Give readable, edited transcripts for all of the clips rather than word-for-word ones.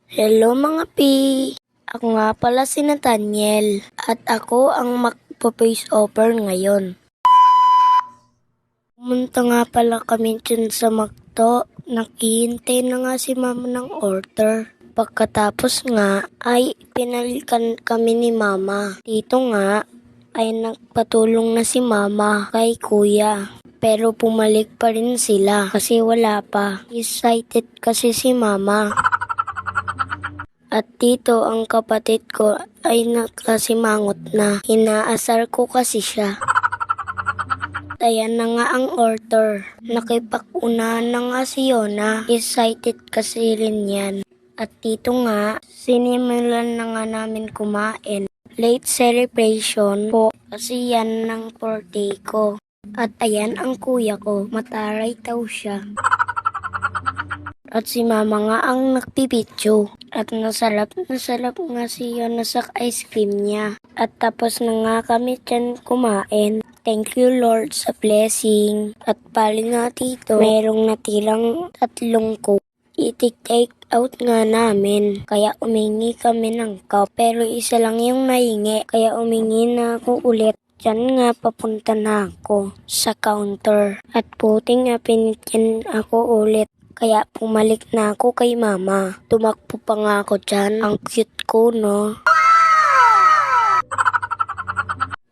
Hello mga pi! Ako nga pala si Nathaniel at ako ang magpo-face over ngayon. Pumunta nga pala kami dyan sa McDo. Naghihintay na nga si mama ng order. Pagkatapos nga ay pinalikan kami ni mama. Dito nga ay nagpatulong na si mama kay kuya. Pero pumalik pa rin sila kasi wala pa. Excited kasi si mama. At dito ang kapatid ko ay nakasimangot na. Inaasar ko kasi siya. Ayan na nga ang order. Nakipag-unahan na nga si Yona. Excited kasi rin yan. At dito nga, sinimulan na nga namin kumain. Late celebration po kasi yan ng birthday ko. At ayan ang kuya ko. Mataray daw siya. At si mama nga ang nagpipidyo. At nasarap nga si Yona sa ice cream niya. At tapos na nga kami dyan kumain. Thank you Lord sa blessing. At pali nga dito, merong natirang 3 coke. I-take out nga namin. Kaya umingi kami ng cup. Pero isa lang yung nahingi. Kaya umingi na ako ulit. Diyan nga papunta na ako sa counter. At puting nga pinityan ako ulit. Kaya pumalik na ako kay mama. Tumakbo pa nga ako dyan. Ang cute ko, no?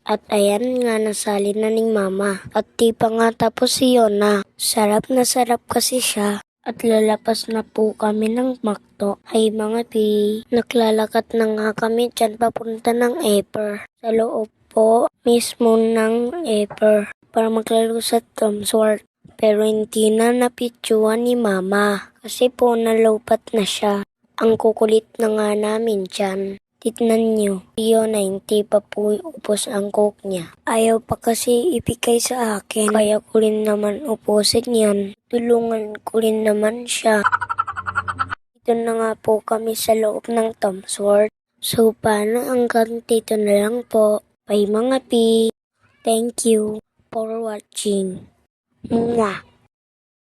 At ayan nga, nasali na ning mama. At di pa nga tapos si Yona. Sarap na sarap kasi siya. At lalapas na po kami ng McDo. Ay mga pi, naglalakat na nga kami dyan papunta ng Eper. Sa loob po mismo ng Eper. Para maglaro sa Tom's World. Pero hindi na napictuan ni mama. Kasi po nalopat na siya. Ang kukulit na nga namin dyan. Tignan nyo, yun na hindi pa po upos ang coke niya. Ayaw pa kasi ibigay sa akin, kaya ko rin naman upusin yan. Tulungan ko rin naman siya. Dito na nga po kami sa loob ng Tom's World. So paano hanggang dito na lang po. Bye mga pi. Thank you for watching. Mwah!